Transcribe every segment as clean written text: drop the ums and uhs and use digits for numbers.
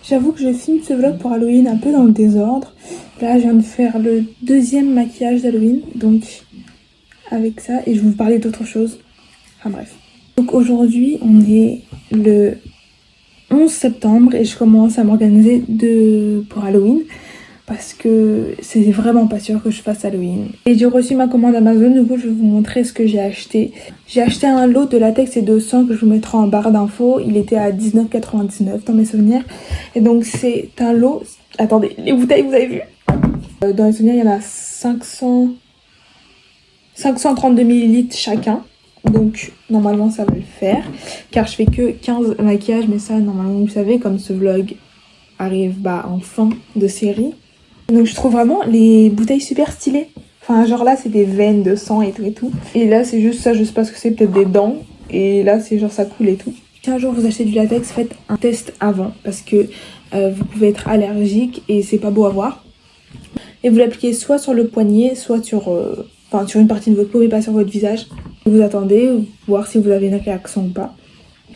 J'avoue que je filme ce vlog pour Halloween un peu dans le désordre. Là, je viens de faire le deuxième maquillage d'Halloween, donc avec ça, et je vais vous parler d'autre chose. Enfin bref. Donc aujourd'hui, on est le 11 septembre et je commence à m'organiser pour Halloween parce que c'est vraiment pas sûr que je fasse Halloween. Et j'ai reçu ma commande Amazon, du coup je vais vous montrer ce que j'ai acheté. J'ai acheté un lot de latex et de sang que je vous mettrai en barre d'infos. Il était à 19,99 dans mes souvenirs. Et donc c'est un lot... Attendez, les bouteilles vous avez vu? Dans les souvenirs il y en a 532 ml chacun. Donc normalement ça va le faire. Car je fais que 15 maquillages, mais ça normalement vous savez, comme ce vlog arrive en fin de série. Donc je trouve vraiment les bouteilles super stylées. Enfin genre là c'est des veines de sang et tout et tout. Et là c'est juste ça, je sais pas ce que c'est, peut-être des dents. Et là c'est genre ça coule et tout. Si un jour vous achetez du latex, faites un test avant. Parce que vous pouvez être allergique et c'est pas beau à voir. Et vous l'appliquez soit sur le poignet, soit sur une partie de votre peau mais pas sur votre visage. Vous attendez, voir si vous avez une réaction ou pas.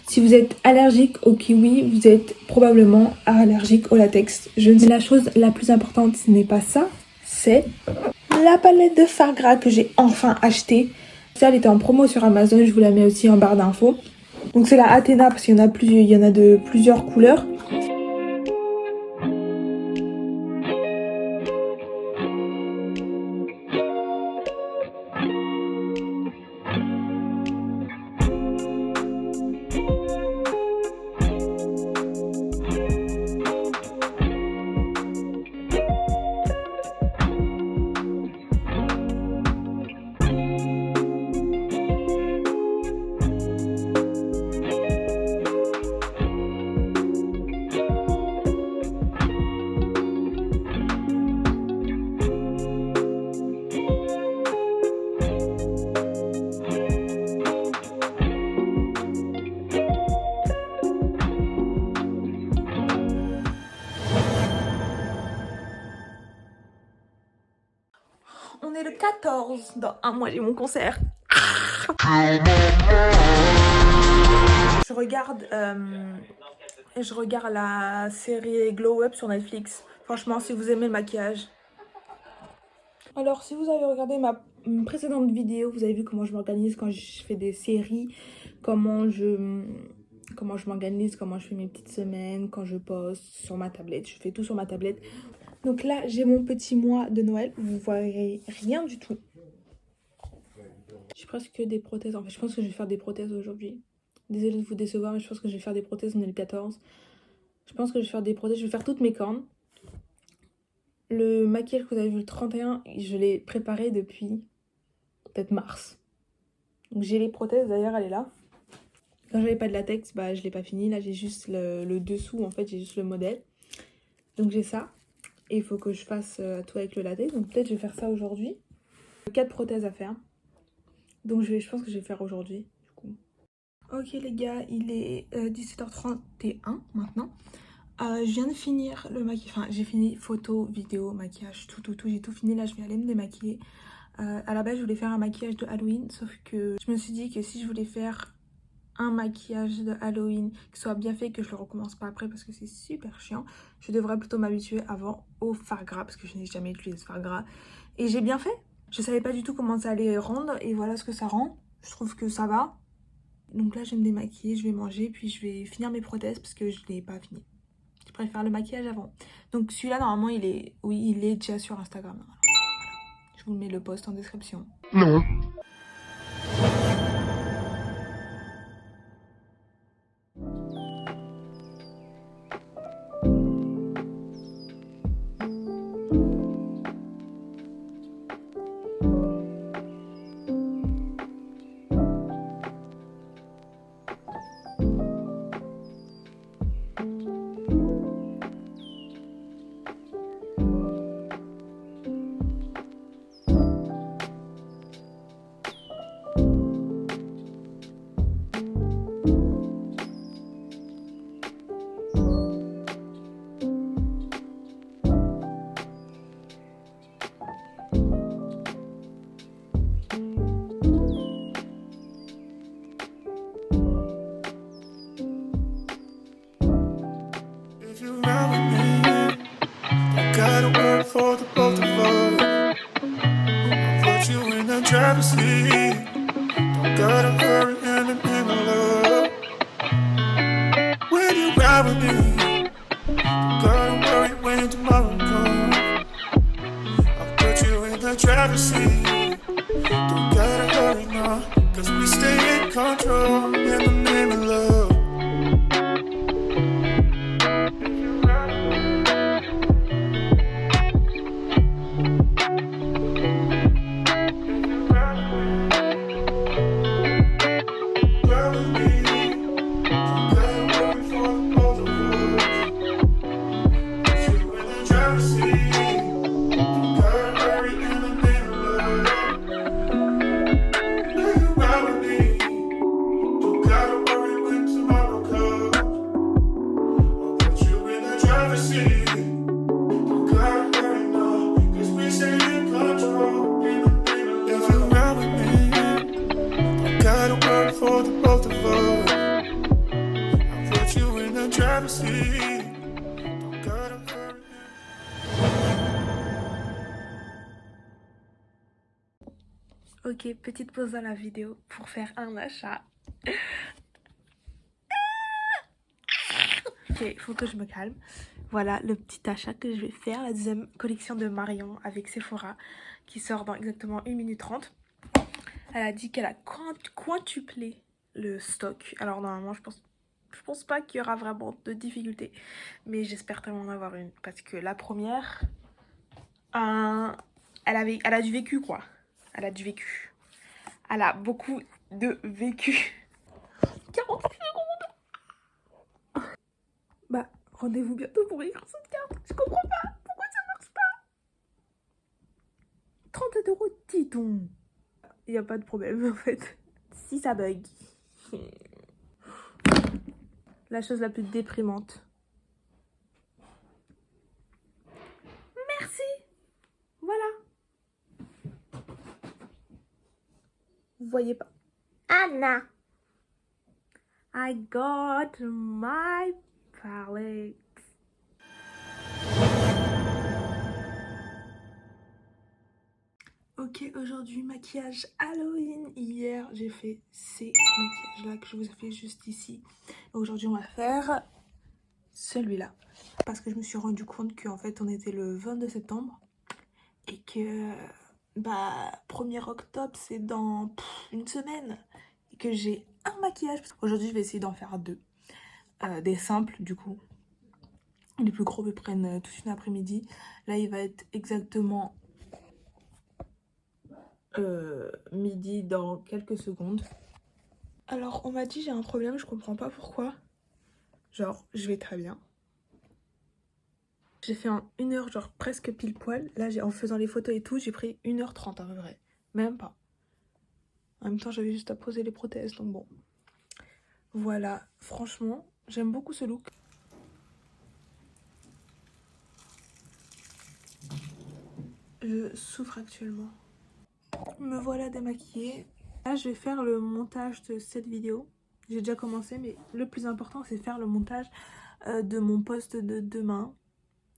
Si vous êtes allergique au kiwi, vous êtes probablement allergique au latex. Mais la chose la plus importante, ce n'est pas ça, c'est la palette de fard gras que j'ai enfin achetée. Ça, elle était en promo sur Amazon, je vous la mets aussi en barre d'infos. Donc c'est la Athena parce qu'il y en a de plusieurs couleurs. On est le 14, dans un mois j'ai mon concert. Je regarde la série Glow Up sur Netflix. Franchement, si vous aimez le maquillage. Alors, si vous avez regardé ma précédente vidéo, vous avez vu comment je m'organise quand je fais des séries, comment je m'organise, comment je fais mes petites semaines, quand je poste sur ma tablette. Je fais tout sur ma tablette. Donc là, j'ai mon petit mois de Noël. Vous ne voyez rien du tout. J'ai presque des prothèses. En fait, je pense que je vais faire des prothèses aujourd'hui. Désolée de vous décevoir, mais je pense que je vais faire des prothèses. On est le 14. Je pense que je vais faire des prothèses. Je vais faire toutes mes cornes. Le maquillage que vous avez vu le 31, je l'ai préparé depuis peut-être mars. Donc j'ai les prothèses, d'ailleurs, elle est là. Quand j'avais pas de latex, je l'ai pas fini. Là, j'ai juste le dessous, en fait, j'ai juste le modèle. Donc j'ai ça. Et il faut que je fasse tout avec le latex. Donc peut-être je vais faire ça aujourd'hui. 4 prothèses à faire. Donc je pense que je vais faire aujourd'hui. Du coup. Ok les gars, il est 17h31 maintenant. Je viens de finir le maquillage. Enfin, j'ai fini photo, vidéo, maquillage, tout. J'ai tout fini. Là, je vais aller me démaquiller. À la base, je voulais faire un maquillage de Halloween. Sauf que je me suis dit que si je voulais faire un maquillage de Halloween qui soit bien fait, que je le recommence pas après parce que c'est super chiant, je devrais plutôt m'habituer avant au fard gras parce que je n'ai jamais utilisé ce fard gras. Et j'ai bien fait. Je savais pas du tout comment ça allait rendre et voilà ce que ça rend. Je trouve que ça va. Donc là, je vais me démaquiller, je vais manger, puis je vais finir mes prothèses parce que je l'ai pas fini. Je préfère le maquillage avant. Donc celui-là, normalement, il est déjà sur Instagram. Voilà. Je vous mets le post en description. Non. for the both of us. I'll put you in the driver's seat. Don't gotta hurry in the love. When you ride with me, don't gotta worry when tomorrow comes. I'll put you in the driver's seat. Don't gotta hurry now, cause we stay in control in the name of love. Ok, petite pause dans la vidéo pour faire un achat. Ok, il faut que je me calme. Voilà le petit achat que je vais faire, la deuxième collection de Marion avec Sephora qui sort dans exactement 1 minute 30. Elle a dit qu'elle a quintuplé le stock. Alors normalement je pense pas qu'il y aura vraiment de difficultés, mais j'espère tellement en avoir une parce que la première, elle a du vécu quoi. Elle a du vécu. Elle a beaucoup de vécu. 40 secondes. Bah, rendez-vous bientôt pour écrire cette carte. Je comprends pas. Pourquoi ça marche pas? 37 €, dit-on. Il n'y a pas de problème en fait. Si ça bug. La chose la plus déprimante. Merci. Voilà. Vous voyez pas. Anna. I got my palette. Ok, aujourd'hui maquillage Halloween. Hier j'ai fait ces maquillages là que je vous ai fait juste ici. Aujourd'hui on va faire celui-là parce que je me suis rendu compte qu'en fait on était le 22 septembre et que bah 1er octobre c'est dans une semaine et que j'ai un maquillage. Aujourd'hui je vais essayer d'en faire deux, des simples du coup. Les plus gros me prennent toute une après-midi. Là il va être exactement midi dans quelques secondes. Alors on m'a dit j'ai un problème, je comprends pas pourquoi. Genre je vais très bien. J'ai fait en 1 heure genre presque pile poil. Là en faisant les photos et tout j'ai pris 1h30 à peu près. Même pas. En même temps j'avais juste à poser les prothèses donc bon. Voilà, franchement j'aime beaucoup ce look. Je souffre actuellement. Me voilà démaquillée. Là je vais faire le montage de cette vidéo. J'ai déjà commencé mais le plus important c'est faire le montage de mon post de demain.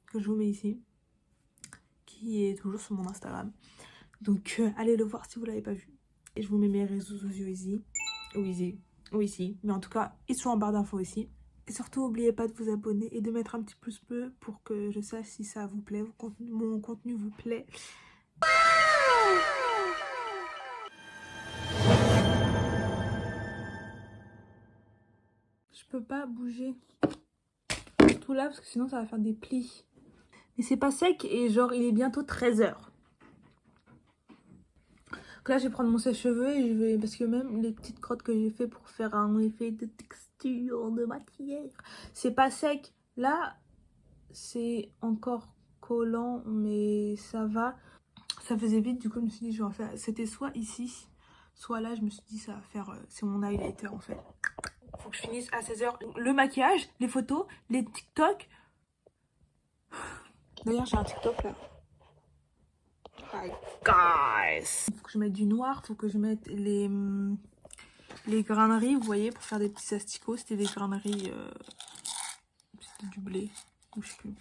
Que je vous mets ici. Qui est toujours sur mon Instagram. Donc allez le voir si vous l'avez pas vu. Et je vous mets mes réseaux sociaux ici. Ou ici. Mais en tout cas ils sont en barre d'infos ici. Et surtout n'oubliez pas de vous abonner et de mettre un petit pouce bleu pour que je sache si ça vous plaît, mon contenu vous plaît. Je peux pas bouger tout là parce que sinon ça va faire des plis. Mais c'est pas sec et genre il est bientôt 13 h. Donc là je vais prendre mon sèche-cheveux et je vais... Parce que même les petites crottes que j'ai fait pour faire un effet de texture, de maquillage, c'est pas sec. Là c'est encore collant mais ça va. Ça faisait vite du coup je me suis dit je vais en faire... C'était soit ici, soit là je me suis dit ça va faire... c'est mon highlighter en fait. Faut que je finisse à 16 h. Le maquillage, les photos, les TikTok. D'ailleurs j'ai un TikTok là. Hi guys. Faut que je mette du noir, faut que je mette les graineries, vous voyez, pour faire des petits asticots. C'était des graineries, c'était du blé, ou je sais plus.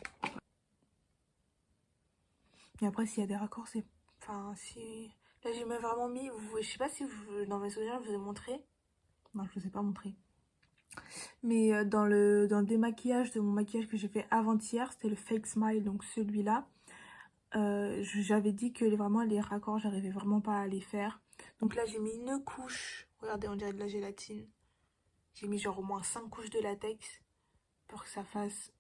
Et après, s'il y a des raccords, c'est... Enfin, si... Là, j'ai même vraiment mis... Je sais pas si dans mes souvenirs, je vous ai montré. Non, je vous ai pas montré. Mais dans le démaquillage de mon maquillage que j'ai fait avant-hier, c'était le Fake Smile, donc celui-là. J'avais dit que vraiment les raccords, j'arrivais vraiment pas à les faire. Donc là, j'ai mis une couche. Regardez, on dirait de la gélatine. J'ai mis genre au moins 5 couches de latex pour que ça fasse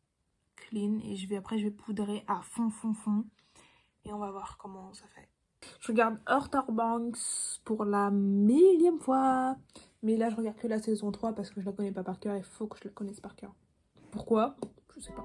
clean. Et après, je vais poudrer à fond. Et on va voir comment ça fait. Je regarde Outer Banks pour la 1000e fois. Mais là, je regarde que la saison 3 parce que je la connais pas par cœur. Il faut que je la connaisse par cœur. Pourquoi? Je sais pas.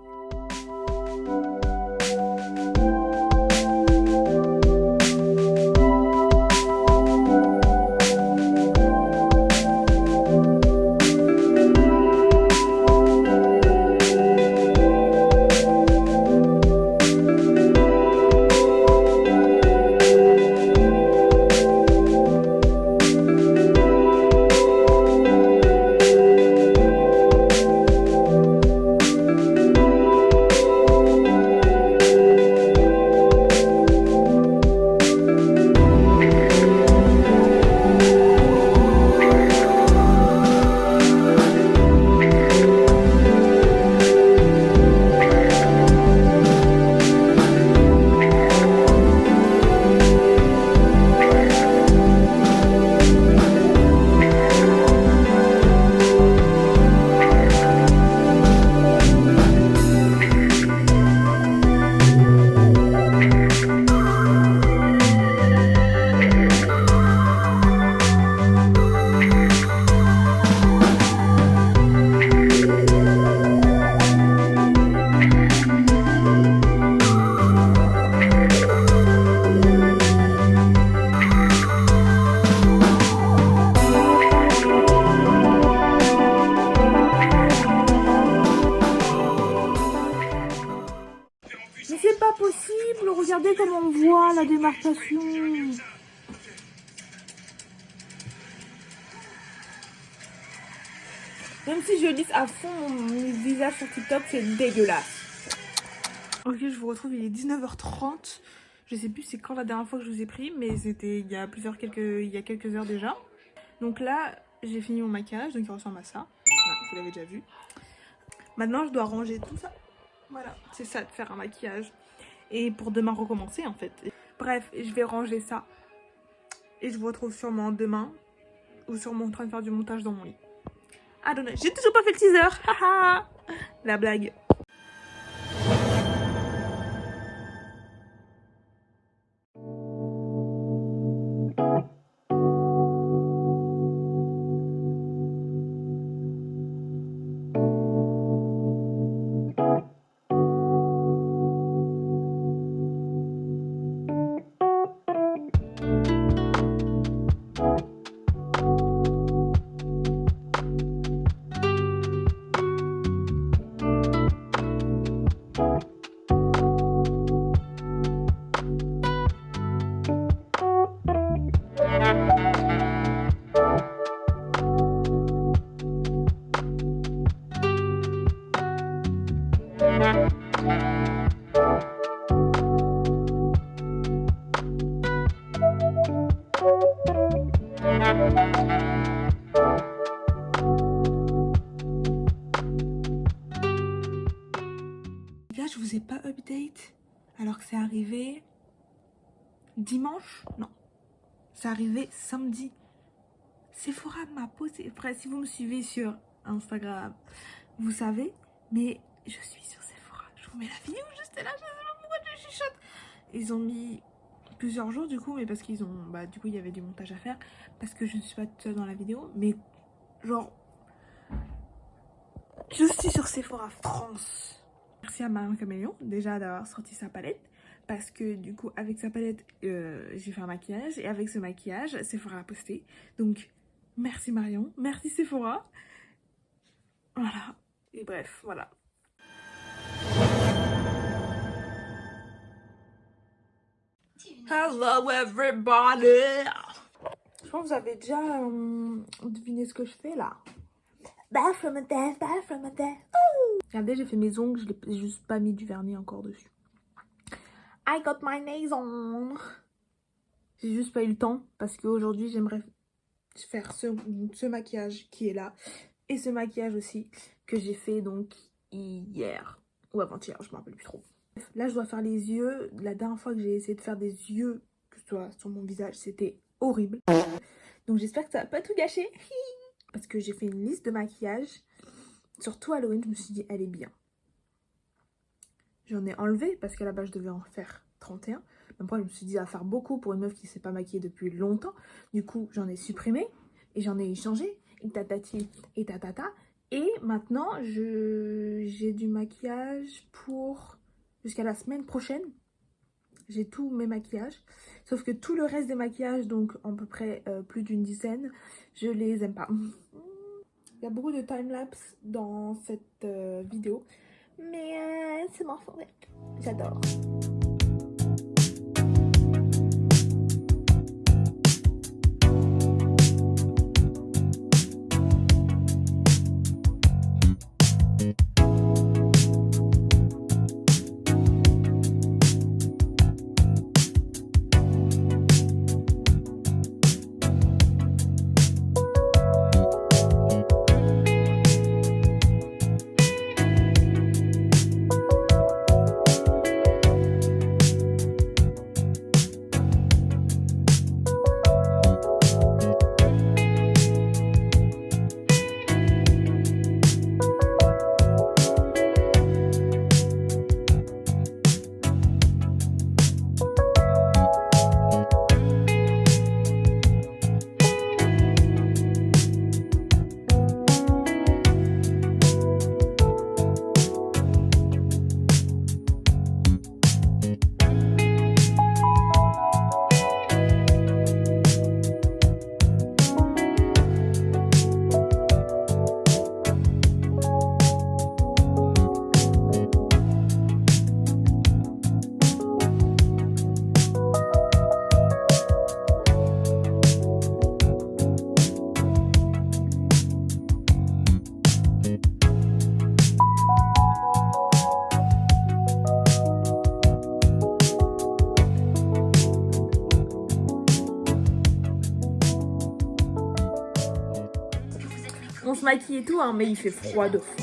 Mais c'est pas possible, regardez comment on voit la démarcation. Même si je lisse à fond mon visage sur TikTok, c'est dégueulasse. Ok, je vous retrouve, il est 19h30. Je sais plus c'est quand la dernière fois que je vous ai pris, mais c'était il y a quelques heures déjà. Donc là, j'ai fini mon maquillage, donc il ressemble à ça. Voilà, vous l'avez déjà vu. Maintenant, je dois ranger tout ça. Voilà, c'est ça de faire un maquillage. Et pour demain recommencer en fait. Bref, je vais ranger ça. Et je vous retrouve sûrement demain. Ou sûrement en train de faire du montage dans mon lit. Ah non, j'ai toujours pas fait le teaser. Haha. La blague. Là, je vous ai pas update alors que c'est arrivé dimanche. Non, c'est arrivé samedi. Sephora m'a posé. Après, si vous me suivez sur Instagram, vous savez, mais je suis sur Sephora. Je vous mets la vidéo juste là. Je sais pas pourquoi je chuchote. Ils ont mis plusieurs jours du coup, mais parce qu'ils ont. Bah, du coup, il y avait du montage à faire. Parce que je ne suis pas toute seule dans la vidéo, mais genre. Je suis sur Sephora France. Merci à Marion Caméléon déjà d'avoir sorti sa palette. Parce que du coup, avec sa palette, j'ai fait un maquillage. Et avec ce maquillage, Sephora a posté. Donc, merci Marion. Merci Sephora. Voilà. Et bref, voilà. Hello everybody. Je pense que vous avez déjà deviné ce que je fais là. Bye from a death, bye from a death. Regardez, j'ai fait mes ongles, je n'ai juste pas mis du vernis encore dessus. I got my nails on. J'ai juste pas eu le temps parce qu'aujourd'hui j'aimerais faire ce maquillage qui est là. Et ce maquillage aussi que j'ai fait donc hier ou avant-hier, je me rappelle plus trop. Là je dois faire les yeux. La dernière fois que j'ai essayé de faire des yeux, que ce soit sur mon visage, c'était horrible. Donc j'espère que ça va pas tout gâcher. Parce que j'ai fait une liste de maquillage. Surtout Halloween, je me suis dit elle est bien. J'en ai enlevé parce qu'à la base je devais en faire 31. Mais après je me suis dit à faire beaucoup pour une meuf qui ne s'est pas maquillée depuis longtemps. Du coup j'en ai supprimé et j'en ai échangé. Et tatati et tatata. Et maintenant j'ai du maquillage pour jusqu'à la semaine prochaine. J'ai tous mes maquillages. Sauf que tout le reste des maquillages, donc à peu près plus d'une dizaine, je les aime pas. Il y a beaucoup de timelapse dans cette vidéo. Mais c'est mon favori. J'adore. On se maquille et tout, hein, mais il fait froid de fou.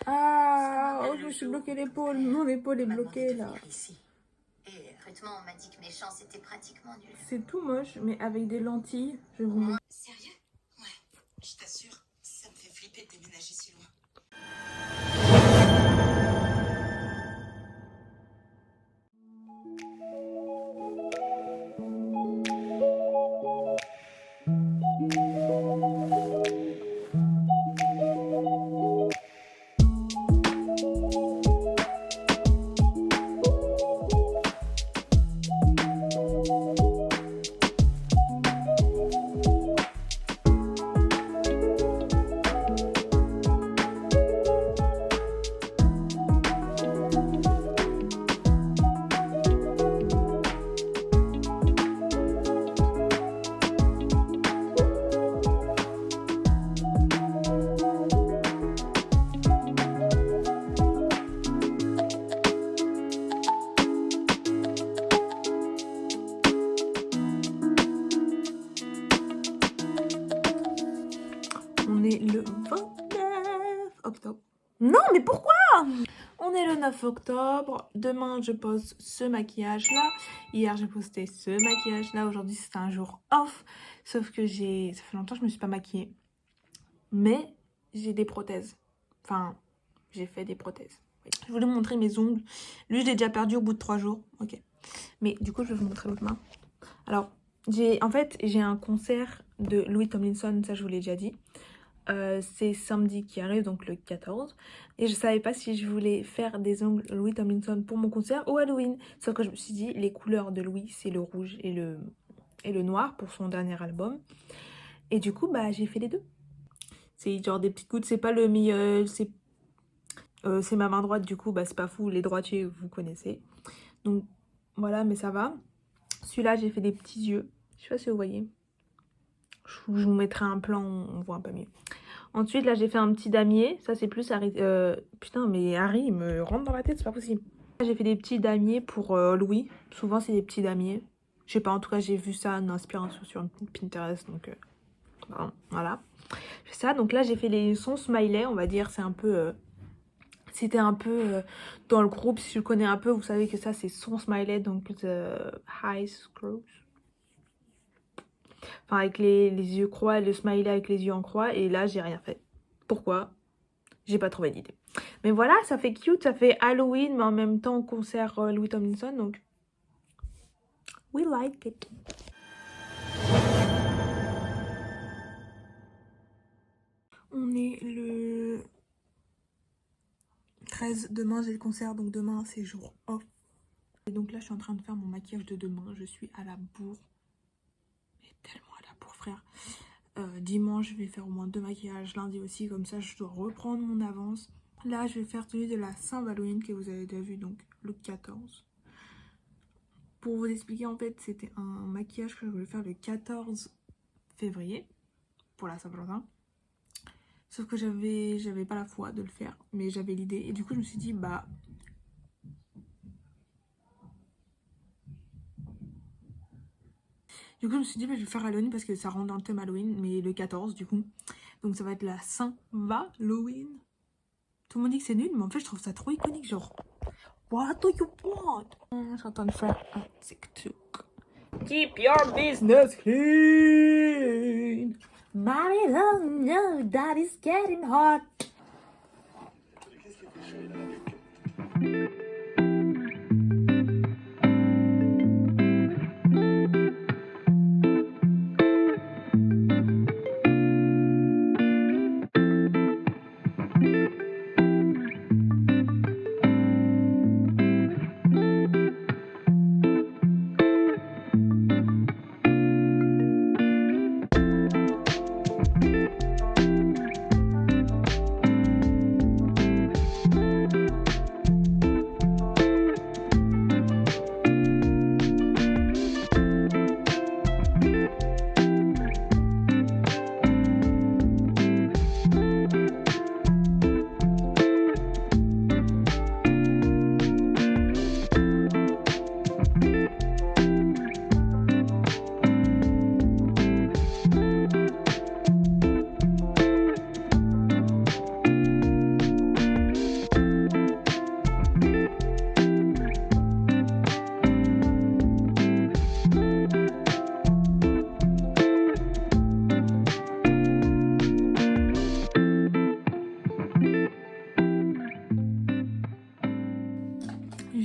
Ah, oh, je me suis bloqué l'épaule. Mon épaule est bloquée là. Et honnêtement, on m'a dit que mes chances étaient pratiquement nulles. C'est tout moche, mais avec des lentilles, je vous montre. Sérieux? Ouais, je t'assure, ça me fait flipper de déménager si loin. On est le 29 octobre. Non, mais pourquoi? On est le 9 octobre. Demain, je poste ce maquillage-là. Hier, j'ai posté ce maquillage-là. Aujourd'hui, c'est un jour off. Sauf que ça fait longtemps que je me suis pas maquillée. Mais j'ai des prothèses. Enfin, j'ai fait des prothèses. Oui. Je voulais vous montrer mes ongles. Lui, je l'ai déjà perdu au bout de 3 jours. Ok. Mais du coup, je vais vous montrer l'autre main. Alors, j'ai un concert de Louis Tomlinson. Ça, je vous l'ai déjà dit. C'est samedi qui arrive, donc le 14. Et je savais pas si je voulais faire des ongles Louis Tomlinson pour mon concert ou Halloween. Sauf que je me suis dit, les couleurs de Louis, c'est le rouge et le noir pour son dernier album. Et du coup, bah, j'ai fait les deux. C'est genre des petites gouttes, c'est pas le meilleur, c'est ma main droite, du coup, bah, c'est pas fou, les droitiers, vous connaissez. Donc voilà, mais ça va. Celui-là, j'ai fait des petits yeux. Je sais pas si vous voyez. Je vous mettrai un plan, on voit un peu mieux. Ensuite, là, j'ai fait un petit damier. Ça, c'est plus Harry. Putain, mais Harry, il me rentre dans la tête, c'est pas possible. J'ai fait des petits damiers pour Louis. Souvent, c'est des petits damiers. Je sais pas, en tout cas, j'ai vu ça en inspiration sur Pinterest. Donc, voilà. C'est ça. Donc là, j'ai fait les sons smiley, on va dire. C'est un peu... C'était un peu dans le groupe. Si je connais un peu, vous savez que ça, c'est son smiley. Donc, The High Screws. Enfin, avec les yeux croix, le smiley avec les yeux en croix. Et là, j'ai rien fait. Pourquoi? J'ai pas trouvé d'idée. Mais voilà, ça fait cute. Ça fait Halloween, mais en même temps, concert Louis Tomlinson. Donc, we like it. On est le 13. Demain, j'ai le concert. Donc, demain, c'est jour off. Et donc là, je suis en train de faire mon maquillage de demain. Je suis à la bourre. Mais tellement à la bourre, frère. Dimanche, je vais faire au moins 2 maquillages. Lundi aussi, comme ça, je dois reprendre mon avance. Là, je vais faire celui de la Saint-Halloween que vous avez déjà vu, donc le 14. Pour vous expliquer, en fait, c'était un maquillage que je voulais faire le 14 février pour la Saint-Valentin. Sauf que j'avais pas la foi de le faire, mais j'avais l'idée. Et du coup, je me suis dit, bah... je vais le faire Halloween parce que ça rentre dans le thème Halloween, mais le 14 du coup. Donc ça va être la Saint-Halloween. Tout le monde dit que c'est nul, mais en fait je trouve ça trop iconique, genre... What do you want? Je suis en train de faire un TikTok. Keep your business clean. Babylon, no, that is getting hot.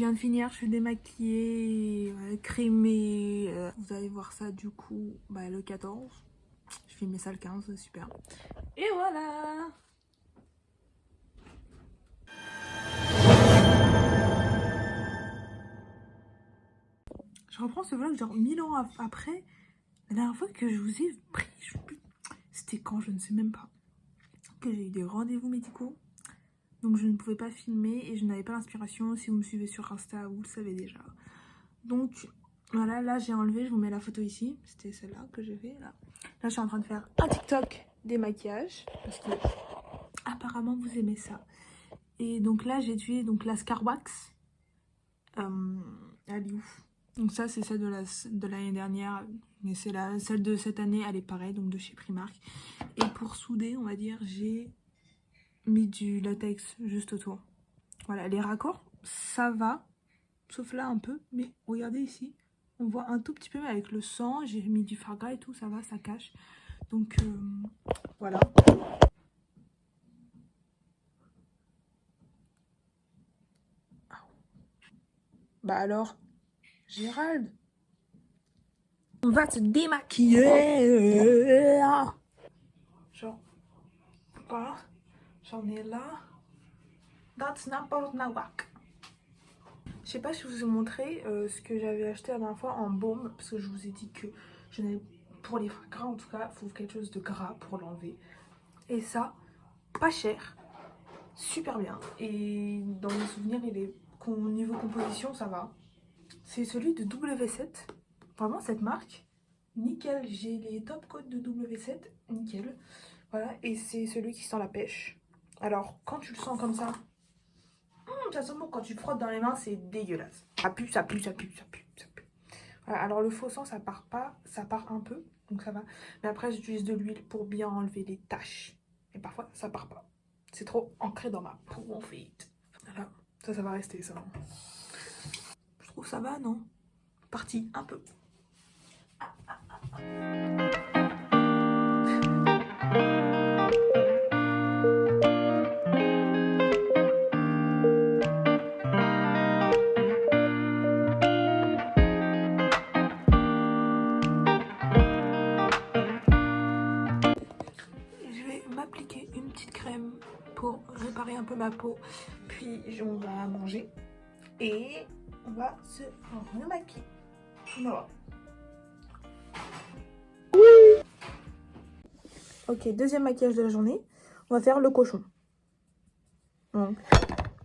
viens de finir, je suis démaquillée, crémée. Vous allez voir ça du coup le 14. Je filmais ça le 15, super. Et voilà. Je reprends ce vlog genre 1000 ans après. La dernière fois que je vous ai pris, c'était quand, je ne sais même pas. Que j'ai eu des rendez-vous médicaux. Donc je ne pouvais pas filmer et je n'avais pas l'inspiration. Si vous me suivez sur Insta, vous le savez déjà. Donc voilà, là j'ai enlevé, je vous mets la photo ici. C'était celle-là que j'ai fait là. Là je suis en train de faire un TikTok des maquillages. Parce que apparemment vous aimez ça. Et donc là j'ai utilisé donc la Scar Wax. Elle est ouf. Donc ça c'est celle de l'année dernière. Mais c'est celle de cette année, elle est pareille, donc de chez Primark. Et pour souder, on va dire, j'ai mis du latex juste autour. Voilà, les raccords, ça va. Sauf là un peu. Mais regardez ici, on voit un tout petit peu avec le sang. J'ai mis du fard gras et tout, ça va, ça cache. Donc voilà. Bah alors, Gérald, on va se démaquiller. Genre, voilà, j'en ai là. That's n'importe nawak. Je sais pas si je vous ai montré ce que j'avais acheté la dernière fois en baume. Parce que je vous ai dit que je n'avais, pour les gras en tout cas, il faut quelque chose de gras pour l'enlever. Et ça, pas cher, super bien. Et dans mes souvenirs, il est, niveau composition, ça va. c'est celui de W7. Vraiment, cette marque, nickel. J'ai les top codes de W7, nickel. Voilà, et c'est celui qui sent la pêche. Alors, quand tu le sens comme ça, ça sent bon. Quand tu frottes dans les mains, c'est dégueulasse. Ça pue, ça pue, ça pue, ça pue, ça pue. Voilà, alors le faux sang, ça part pas, ça part un peu, donc ça va. Mais après, j'utilise de l'huile pour bien enlever les taches. Et parfois, ça part pas. C'est trop ancré dans ma peau, en fait. Voilà, ça va rester, ça. Je trouve ça va, non? Parti, un peu. M'appliquer une petite crème pour réparer un peu ma peau, puis on va manger et on va se remaquiller. Voilà. Ok, deuxième maquillage de la journée, on va faire le cochon. Donc,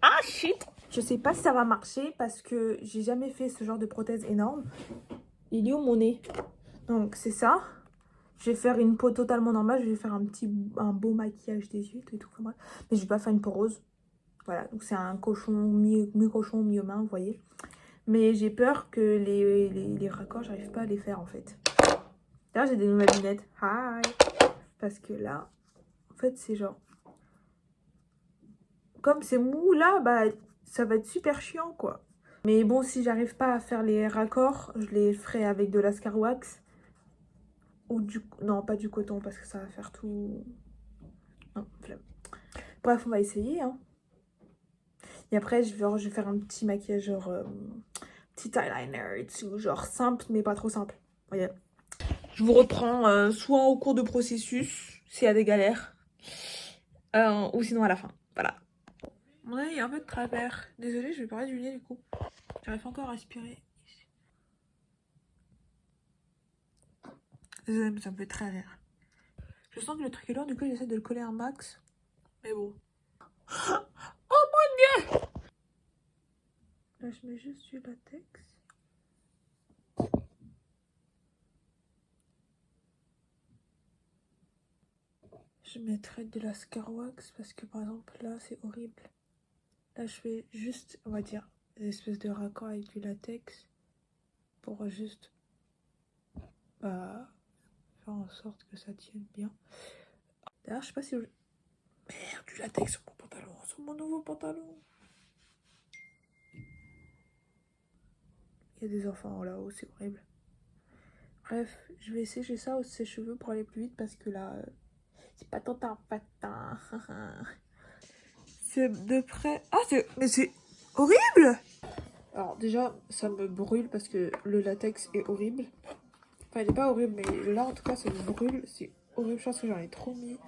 ah shit, je sais pas si ça va marcher parce que j'ai jamais fait ce genre de prothèse énorme. Il est où mon nez? Donc c'est ça. Je vais faire une peau totalement normale. Je vais faire un beau maquillage des yeux et tout. Enfin, bref. Mais je vais pas faire une peau rose. Voilà. Donc c'est un cochon, mi-cochon, mi-humain, vous voyez. Mais j'ai peur que les raccords, j'arrive pas à les faire en fait. D'ailleurs, j'ai des nouvelles lunettes. Hi. Parce que là, en fait, c'est genre... Comme c'est mou là, bah ça va être super chiant quoi. Mais bon, si j'arrive pas à faire les raccords, je les ferai avec de l'Ascar Wax. Ou du... Non, pas du coton parce que ça va faire tout... Non, flemme. Bref, on va essayer. Hein. Et après, je vais faire un petit maquillage genre... petit eyeliner et tout. Genre simple, mais pas trop simple. Vous voyez. Je vous reprends soit au cours de processus, s'il y a des galères. Ou sinon à la fin. Voilà. Mon œil est un peu de travers. Désolée, je vais parler du nez du coup. J'arrive encore à respirer. Désolée, mais ça me fait très rire. Je sens que le truc est lourd, du coup j'essaie de le coller un max. Mais bon. Oh mon dieu! Là je mets juste du latex. Je mettrai de la Ascar Wax parce que par exemple là c'est horrible. Là je fais juste, on va dire, des espèces de raccords avec du latex. Pour juste... faire en sorte que ça tienne bien. D'ailleurs, je sais pas si... Merde, du latex sur mon pantalon, sur mon nouveau pantalon. Il y a des enfants là-haut, c'est horrible. Bref, je vais sécher ça au sèche-cheveux pour aller plus vite parce que là, c'est pas tant un patin. C'est de près... Ah, mais c'est horrible! Alors déjà, ça me brûle parce que le latex est horrible. Enfin, il est pas horrible, mais là, en tout cas, ça me brûle. C'est horrible, je pense que j'en ai trop mis.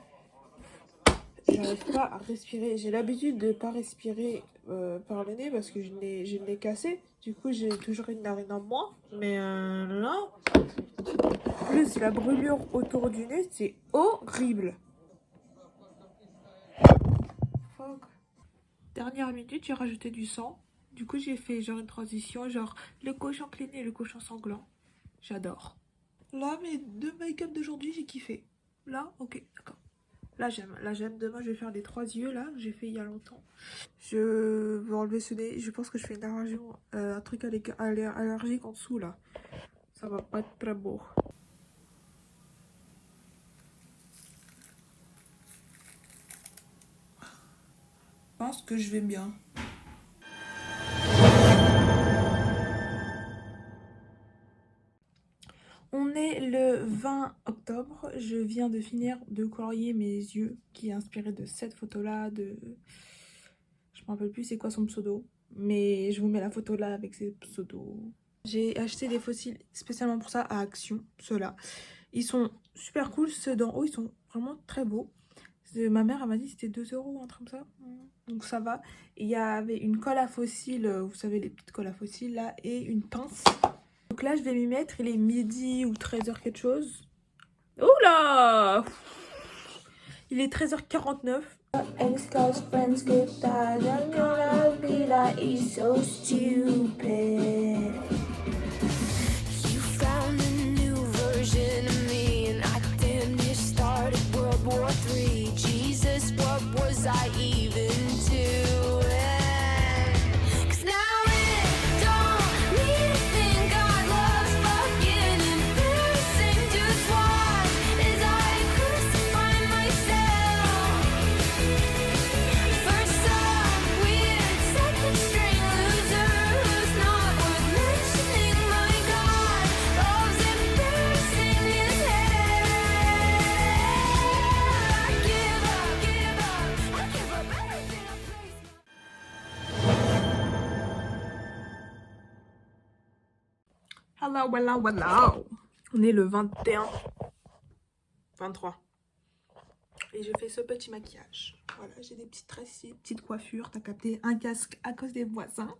J'arrive pas à respirer. J'ai l'habitude de pas respirer par le nez parce que j'ai le nez cassé. Du coup, j'ai toujours une narine en moins. Mais là, plus la brûlure autour du nez, c'est horrible. Fuck. Dernière minute, j'ai rajouté du sang. Du coup, j'ai fait genre une transition, genre le cochon clean et le cochon sanglant. J'adore. Là, mes deux make-up d'aujourd'hui, j'ai kiffé. Là, ok, d'accord. Là, j'aime. Là, j'aime. Demain, je vais faire les 3 yeux, là, que j'ai fait il y a longtemps. Je vais enlever ce nez. Je pense que je fais une allergie, un truc allergique en dessous, là. Ça va pas être très beau. Je pense que je vais bien. On est le 20 octobre, je viens de finir de colorier mes yeux qui est inspiré de cette photo là, je me rappelle plus c'est quoi son pseudo, mais je vous mets la photo là avec ses pseudos. J'ai acheté des fossiles spécialement pour ça à Action, ceux-là. Ils sont super cool, ceux d'en haut ils sont vraiment très beaux. Ma mère elle m'a dit c'était 2 € un truc comme ça, donc ça va. Il y avait une colle à fossiles, vous savez les petites colles à fossiles là, et une pince. Donc là, je vais m'y mettre. Il est midi ou 13h quelque chose. Oula! Il est 13h49. Voilà, voilà, voilà. On est le 21, 23. Et je fais ce petit maquillage. Voilà, j'ai des petites tresses ici, petites coiffures. T'as capté, un casque à cause des voisins.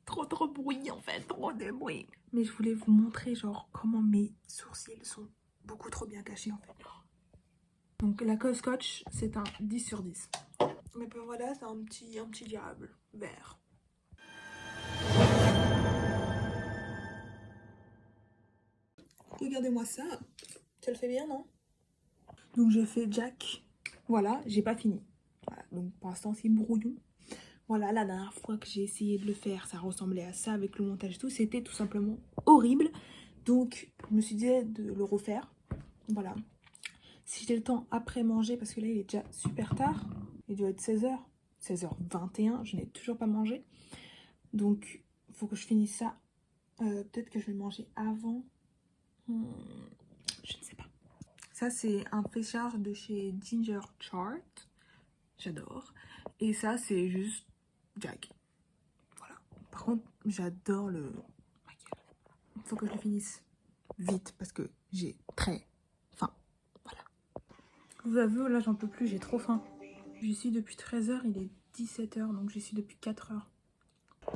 Trop de bruit en fait, trop de bruit. Mais je voulais vous montrer genre comment mes sourcils sont beaucoup trop bien cachés en fait. Donc la Cos Scotch, c'est un 10 sur 10. Mais ben voilà, c'est un petit diable vert. Regardez-moi ça. Ça le fait bien, non? Donc je fais Jack. Voilà, j'ai pas fini. Voilà, donc pour l'instant c'est brouillon. Voilà, la dernière fois que j'ai essayé de le faire, ça ressemblait à ça avec le montage et tout. C'était tout simplement horrible. Donc je me suis dit de le refaire. Voilà. Si j'ai le temps après manger, parce que là il est déjà super tard. Il doit être 16h. 16h21, je n'ai toujours pas mangé. Donc il faut que je finisse ça. Peut-être que je vais manger avant. Je ne sais pas. Ça c'est un fléchage de chez Ginger Chart. J'adore. Et ça c'est juste Jack. Voilà. Par contre j'adore le maquillage. Il faut que je le finisse vite parce que j'ai très faim. Voilà. Vous avez, là j'en peux plus, j'ai trop faim. J'y suis depuis 13h, il est 17h, donc j'y suis depuis 4h.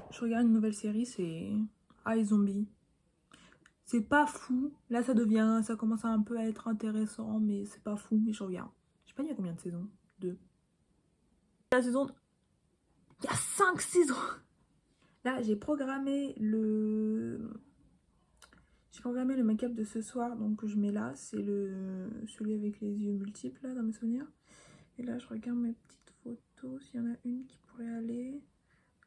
Je regarde une nouvelle série, c'est iZombie. C'est pas fou. Là, ça commence un peu à être intéressant, mais c'est pas fou. Mais je regarde. Je sais pas, il y a combien de saisons? 2. La saison... Il y a 5 saisons. Là, j'ai programmé le make-up de ce soir, donc que je mets là. C'est celui avec les yeux multiples, là, dans mes souvenirs. Et là, je regarde mes petites photos. S'il y en a une qui pourrait aller.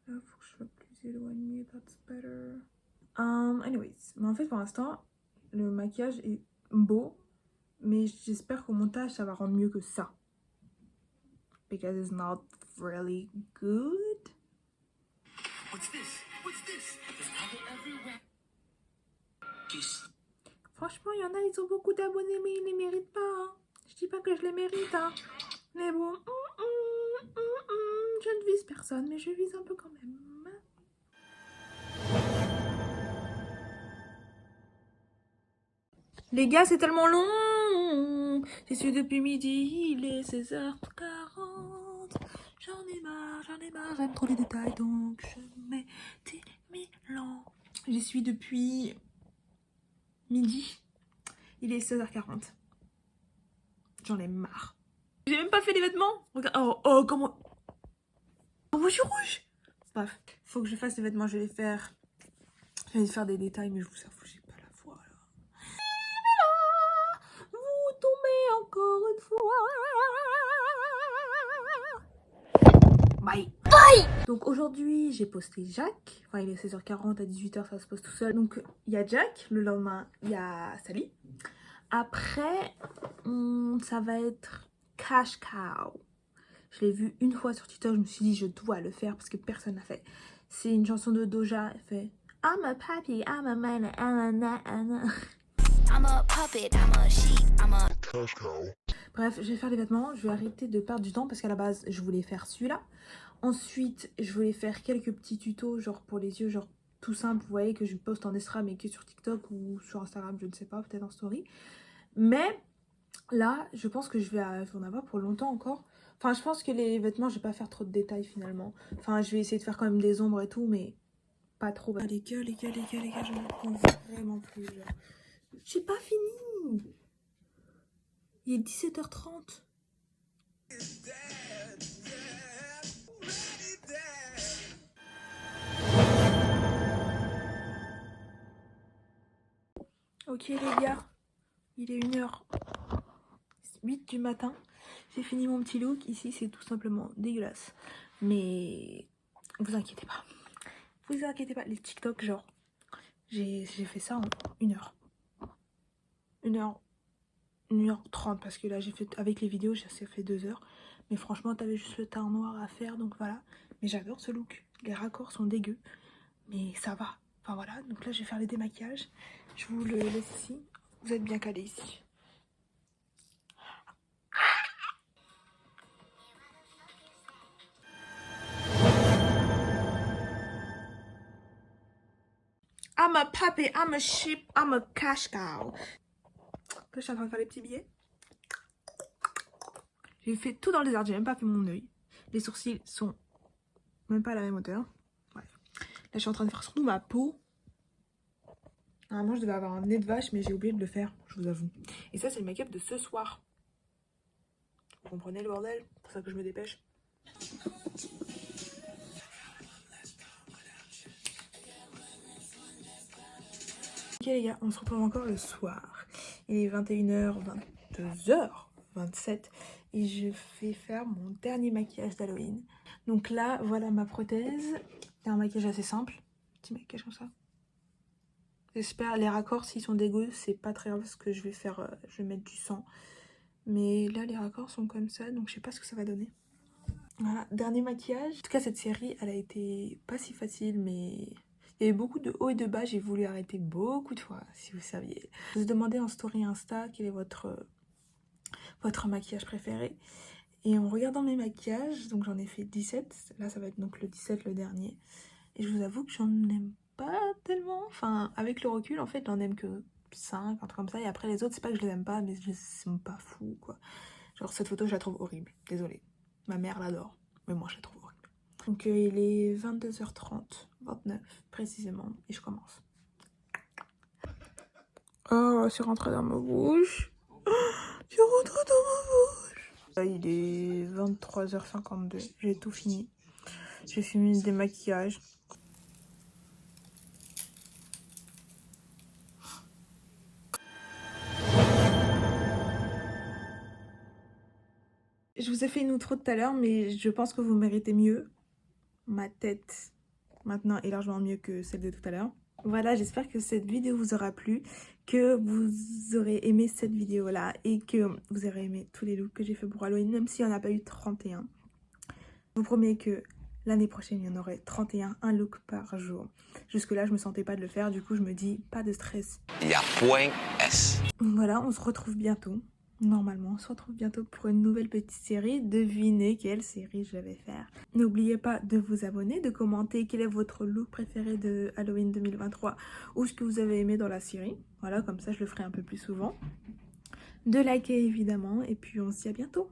Là, il faut que je sois plus éloignée. That's better. Anyways, mais en fait pour l'instant le maquillage est beau, mais j'espère qu'au montage ça va rendre mieux que ça. Because it's not really good. What's this? What's this? There's powder everywhere. Franchement, il y en a, ils ont beaucoup d'abonnés, mais ils les méritent pas. Hein. Je dis pas que je les mérite, hein. Mais bon, je ne vise personne, mais je vise un peu quand même. Les gars, c'est tellement long. J'y suis depuis midi, il est 16h40. J'en ai marre, j'aime trop les détails, donc je mets des mélans. J'y suis depuis midi, il est 16h40. J'en ai marre. J'ai même pas fait les vêtements. Regarde, oh, comment... Oh, moi je suis rouge. Bref, faut que je fasse les vêtements, je vais faire des détails, mais je vous avoue, j'ai pas la foi là. Vous tombez encore une fois. Bye. Donc aujourd'hui j'ai posté Jack. Enfin il est 16h40, à 18h ça se poste tout seul. Donc il y a Jack, le lendemain il y a Sally. Après ça va être Cash Cow. Je l'ai vu une fois sur TikTok, je me suis dit je dois le faire parce que personne l'a fait. C'est une chanson de Doja, elle fait I'm a papi, I'm a man, I'm a puppet, I'm a sheep, I'm a cash cow. Bref, je vais faire les vêtements, je vais arrêter de perdre du temps parce qu'à la base je voulais faire celui-là. Ensuite, je voulais faire quelques petits tutos genre pour les yeux, genre tout simple, vous voyez que je poste en extra mais que sur TikTok ou sur Instagram, je ne sais pas, peut-être en story. Mais là, je pense que je vais en avoir pour longtemps encore. Enfin, je pense que les vêtements, je vais pas faire trop de détails finalement. Enfin, je vais essayer de faire quand même des ombres et tout, mais pas trop. Les gars, je ne comprends vraiment plus. J'ai pas fini. Il est 17h30. Ok les gars, il est 1h08 du matin. J'ai fini mon petit look. Ici, c'est tout simplement dégueulasse. Mais vous inquiétez pas. Vous inquiétez pas. Les TikTok, genre, j'ai fait ça en 1h. 1h30 parce que là, j'ai fait avec les vidéos, ça fait 2 heures. Mais franchement, t'avais juste le teint noir à faire. Donc voilà. Mais j'adore ce look. Les raccords sont dégueux. Mais ça va. Enfin voilà. Donc là, je vais faire les démaquillages. Je vous le laisse ici. Vous êtes bien calés ici. I'm a puppy, I'm a sheep, I'm a cash cow. Là, je suis en train de faire les petits billets. J'ai fait tout dans le désordre, j'ai même pas fait mon œil. Les sourcils sont même pas à la même hauteur. Bref. Là, je suis en train de faire surtout ma peau. Normalement, je devais avoir un nez de vache, mais j'ai oublié de le faire, je vous avoue. Et ça, c'est le make-up de ce soir. Vous comprenez le bordel? C'est pour ça que je me dépêche. Ok les gars, on se retrouve encore le soir. Il est 21h, 22h27 et je vais faire mon dernier maquillage d'Halloween. Donc là, voilà ma prothèse. C'est un maquillage assez simple. Petit maquillage comme ça. J'espère, les raccords s'ils sont dégueux, c'est pas très grave parce que je vais faire, je vais mettre du sang. Mais là, les raccords sont comme ça, donc je sais pas ce que ça va donner. Voilà, dernier maquillage. En tout cas, cette série, elle a été pas si facile, mais il y a eu beaucoup de hauts et de bas. J'ai voulu arrêter beaucoup de fois, si vous saviez. Je vous demandais en story Insta quel est votre maquillage préféré. Et en regardant mes maquillages, donc j'en ai fait 17. Là, ça va être donc le 17, le dernier. Et je vous avoue que j'en aime pas tellement. Enfin, avec le recul, en fait, j'en aime que 5, un truc comme ça. Et après, les autres, c'est pas que je les aime pas, mais je les aime pas fou, quoi. Genre, cette photo, je la trouve horrible. Désolée. Ma mère l'adore, mais moi, je la trouve horrible. Donc, il est 22h30, 29 précisément, et je commence. Oh, c'est rentré dans ma bouche. C'est rentré dans ma bouche. Là, il est 23h52. J'ai tout fini. J'ai fini le démaquillage. Je vous ai fait une outro tout à l'heure, mais je pense que vous méritez mieux. Ma tête, maintenant, est largement mieux que celle de tout à l'heure. Voilà, j'espère que cette vidéo vous aura plu, que vous aurez aimé cette vidéo-là et que vous aurez aimé tous les looks que j'ai fait pour Halloween, même s'il n'y en a pas eu 31. Je vous promets que l'année prochaine, il y en aurait 31, un look par jour. Jusque-là, je me sentais pas de le faire, du coup, je me dis, pas de stress. Il y a point S. Voilà, on se retrouve bientôt. Normalement, on se retrouve bientôt pour une nouvelle petite série. Devinez quelle série je vais faire. N'oubliez pas de vous abonner, de commenter quel est votre look préféré de Halloween 2023 ou ce que vous avez aimé dans la série. Voilà, comme ça je le ferai un peu plus souvent. De liker évidemment et puis on se dit à bientôt.